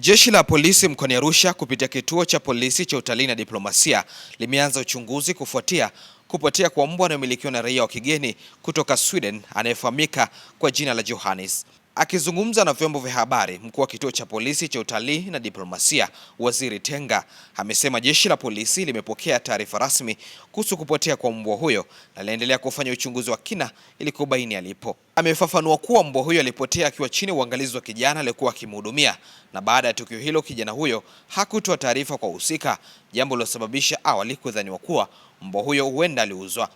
Jeshi la polisi mkoani Arusha kupitia kituo cha polisi cha utalii na diplomasia limeanza uchunguzi kufuatia kupotea kwa mbwa anayemilikiwa na raia wa kigeni kutoka Sweden anayefahamika kwa jina la Johannes. Akizungumza na vyombo vya habari, mkuu wa kituo cha polisi cha utalii na diplomasia, Waziri Tenga, amesema jeshi la polisi limepokea taarifa rasmi kuhusu kupotea kwa mbwa huyo na linaendelea kufanya uchunguzi wa kina ili kubaini alipo. Amefafanua kuwa mbwa huyo alipotea akiwa chini ya uangalizi wa kijana aliyekuwa akimhudumia, na baada ya tukio hilo kijana huyo hakutoa taarifa kwa wahusika, jambo lilosababisha awali kudhaniwa kuwa mbwa huyo huenda aliuzwa.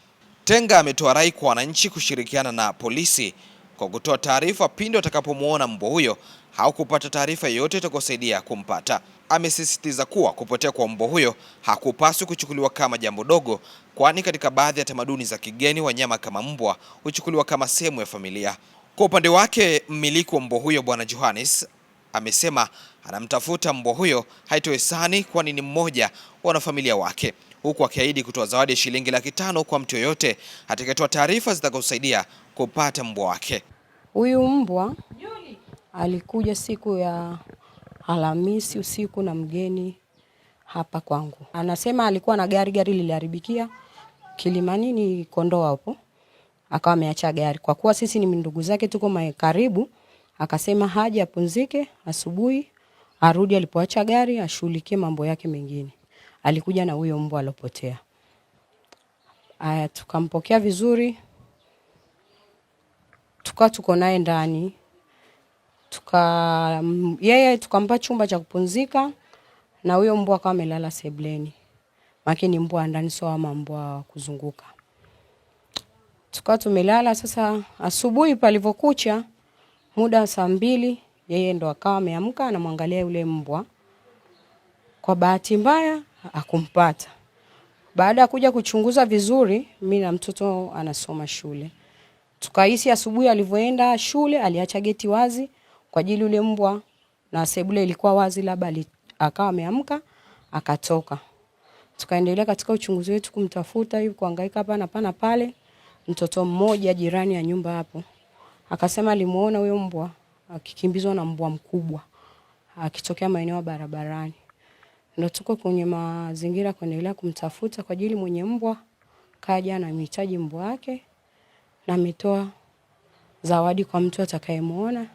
Tenga ametoa rai kwa wananchi kushirikiana na polisi kwa kutoa taarifa pindi watakapomwona mbwa huyo au kupata taarifa yoyote itakayosaidia kumpata. Amesisitiza kuwa kupotea kwa mbwa huyo hakupaswi kuchukuliwa kama jambo dogo, kwani katika baadhi ya tamaduni za kigeni wanyama kama mbwa huchukuliwa kama sehemu ya familia. Kwa upande wake, mmiliki wa mbwa huyo Bwana Johannes amesema anamtafuta mbwa huyo haitoe sani, kwani ni mmoja wa wanafamilia wake, huku akiahidi kutoa zawadi ya shilingi laki5 kwa mtu yoyote atakayetoa taarifa zitakazosaidia kupata mbwa wake. Huyu mbwa alikuja siku ya Alhamisi usiku na mgeni hapa kwangu. Anasema alikuwa na gari liliharibikia Kilimani, ni Kondoa hapo. Akawa ameacha gari. Kwa kuwa sisi ni ndugu zake tuko karibu, akasema haja apunzike asubuhi arudi alipoacha gari ashughulikie mambo yake mengine. Alikuja na huyo mbwa alopotea. Aya, tukampokea vizuri. Tuko naye ndani. Yeye tukampa chumba cha kupumzika na huyo mbwa akawa amelala sebleni. Maki ni mbwa ndani, sio ama mbwa kuzunguka. Tumelala. Sasa asubuhi palivokucha muda saa 2, yeye ndo akawa ameamka anamwangalia yule mbwa. Kwa bahati mbaya akumpata. Baada ya kuja kuchunguza vizuri, mimi na mtoto anasoma shule, tukahisi asubuhi alivyoenda shule aliacha geti wazi kwa ajili yule mbwa, na sebule ilikuwa wazi, labda akawa ameamka akatoka. Tukaendelea katika uchunguzi wetu kumtafuta hivi, kuhangaika hapa na pana pale. Mtoto mmoja jirani ya nyumba hapo akasema alimuona huyo mbwa akikimbizwa na mbwa mkubwa akitokea maeneo ya barabarani. Ndio tuko kwenye mazingira kuendelea kumtafuta kwa ajili mwenye mbwa kaja na mhitaji mbwa wake, na ametoa zawadi kwa mtu atakayemuona,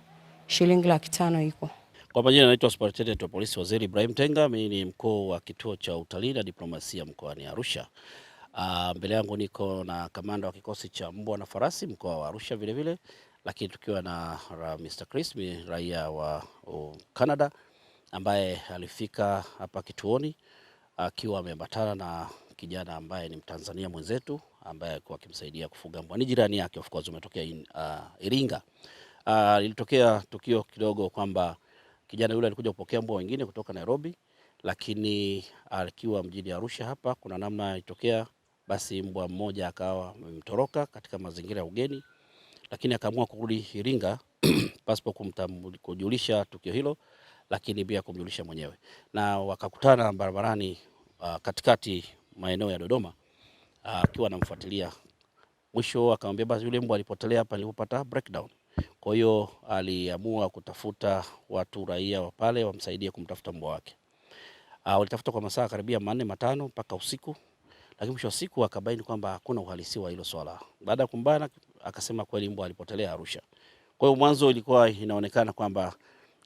shilingi laki5 iko. Kwa majina naitwa Superintendent wa Polisi Waziri Ibrahim Tenga. Mimi ni mkuu wa kituo cha utalii na diplomasia mkoani Arusha. Mbele yangu niko na kamanda wa kikosi cha mbwa na farasi mkoa wa Arusha vile vile, lakini tukiwa na Mr. Chris, raia wa Canada, ambaye alifika hapa kituoni akiwa ameambatana na kijana ambaye ni Mtanzania mwenzetu ambaye alikuwa akimsaidia kufuga mbwa. Ni jirani yake, of course, umetokea Iringa. Ilitokea tukio kidogo kwamba kijana yule alikuja kupokea mbwa wengine kutoka Nairobi, lakini akiwa mjini Arusha hapa kuna namna ilitokea, basi mbwa mmoja akawa amemtoroka katika mazingira ya ugeni, lakini akaamua kurudi Iringa pasipo kujulisha tukio hilo, lakini pia kumjulisha mwenyewe, na wakakutana barabarani katikati maeneo ya Dodoma, akiwa anamfuatilia. Mwisho akamwambia basi yule mbwa alipotelea hapa nilipopata breakdown. Kwa hiyo aliamua kutafuta watu raia wa pale wamsaidie kumtafuta mbwa wake. Walitafuta kwa masaa karibia 4-5 mpaka usiku, lakini mwisho wa siku akabaini kwamba hakuna uhalisia wa hilo swala. Baada ya kumbana akasema kweli mbwa alipotelea Arusha. Kwa hiyo mwanzo ilikuwa inaonekana kwamba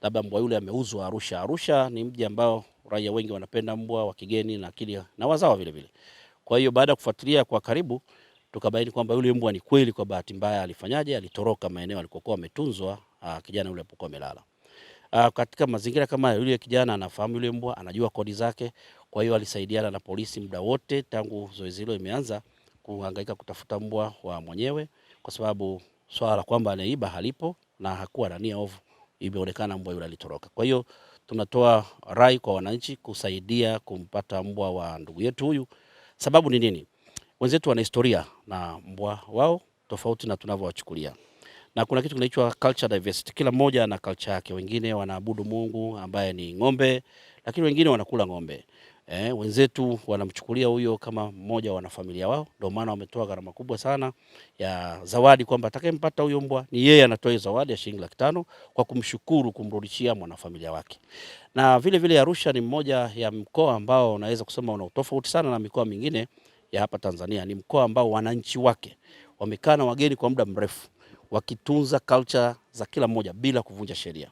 labda mbwa yule ameuzwa Arusha. Arusha ni mji ambao raia wengi wanapenda mbwa wa kigeni na wazawa vile vile. Kwa hiyo baada ya kufuatilia kwa karibu tukabaini kwamba yule mbwa ni kweli, kwa bahati mbaya alifanyaje, alitoroka maeneo alikokuwa ametunzwa kijana yule alipokuwa amelala. Katika mazingira kama yule kijana anafahamu yule mbwa, anajua kodi zake, kwa hiyo alisaidiana na polisi muda wote tangu zoezi hilo imeanza kuhangaika kutafuta mbwa wa mwenyewe, kwa sababu swala kwamba anaiba halipo na hakuwa na nia ovu, imeonekana mbwa yule alitoroka. Kwa hiyo tunatoa rai kwa wananchi kusaidia kumpata mbwa wa ndugu yetu huyu. Sababu ni nini? Wenzetu wana historia na mbwa wao tofauti na tunavyowachukulia. Na kuna kitu kinaitwa culture diversity. Kila mmoja ana culture yake. Wengine wanaabudu Mungu ambaye ni ng'ombe, lakini wengine wanakula ng'ombe. Wenzetu wanamchukulia huyo kama mmoja wa wanafamilia wao, ndio maana wametoa gharama kubwa sana ya zawadi kwamba atakayempata huyo mbwa ni yeye anatoa hiyo zawadi ya shilingi 500,000 kwa kumshukuru, kumrudishia mwanafamilia wake. Na vile vile Arusha ni mmoja ya mkoa ambao unaweza kusema una utofauti sana na mikoa mingine ya hapa Tanzania. Ni mkoa ambao wananchi wake wamekaa na wageni kwa muda mrefu wakitunza culture za kila mmoja bila kuvunja sheria.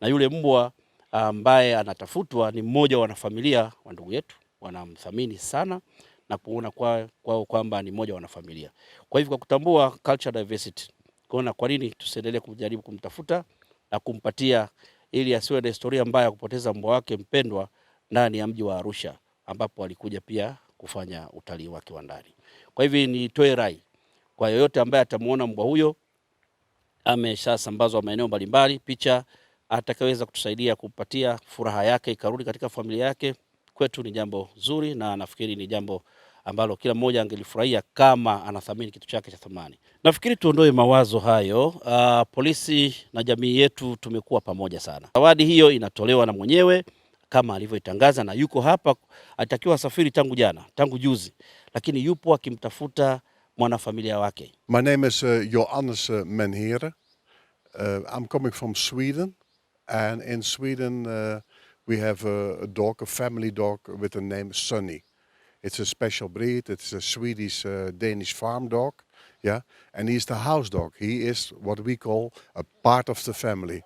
Na yule mbwa ambaye anatafutwa ni mmoja wa wanafamilia wa ndugu yetu, wanamthamini sana na kuona kwamba ni mmoja wa wanafamilia. Kwa hivyo kwa kutambua culture diversity, kuona kwa nini tusiendelee kujaribu kumtafuta na kumpatia, ili asiwe na historia mbaya ya kupoteza mbwa wake mpendwa ndani ya mji wa Arusha ambapo alikuja pia kufanya utalii wake wa ndani. Kwa hivyo nitoe rai kwa yoyote ambaye atamuona mbwa huyo, ameshasambazwa maeneo mbalimbali, picha atakaweza kutusaidia kupatia furaha yake ikarudi katika familia yake, kwetu ni jambo zuri, na nafikiri ni jambo ambalo kila mmoja angelifurahia kama anathamini kitu chake cha thamani. Nafikiri tuondoe mawazo hayo. Polisi na jamii yetu tumekuwa pamoja sana. Zawadi hiyo inatolewa na mwenyewe kama alivyoitangaza, na yuko hapa, atakiwa safiri tangu juzi, lakini yupo akimtafuta mwanafamilia wake. My name is Johannes Menhere. I'm coming from Sweden, and in Sweden we have a dog, a family dog with the name Sunny. It's a special breed. It's a Swedish Danish farm dog, yeah, and he's the house dog. He is what we call a part of the family.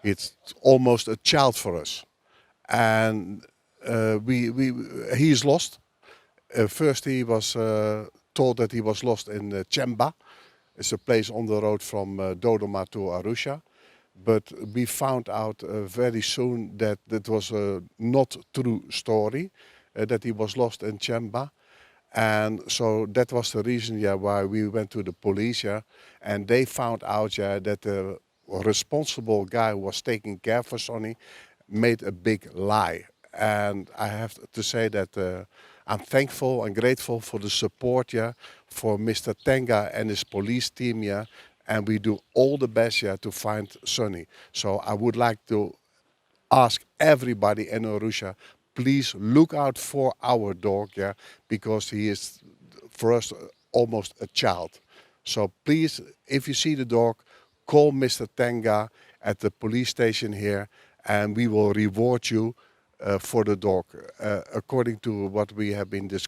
It's almost a child for us, and he is lost. First he was told that he was lost in Chemba. It's a place on the road from Dodoma to Arusha. But we found out very soon that it was a not true story, that he was lost in Chemba. And so that was the reason why we went to the police, and they found out that the responsible guy who was taking care for Sonny made a big lie. And I have to say that I'm thankful and grateful for the support for Mr. Tenga and his police team, and we do all the best to find Sonny. So I would like to ask everybody in Arusha, please look out for our dog, because he is for us almost a child. So please, if you see the dog, call Mr. Tenga at the police station here, and we will reward you for the dog according to what we have been discussing.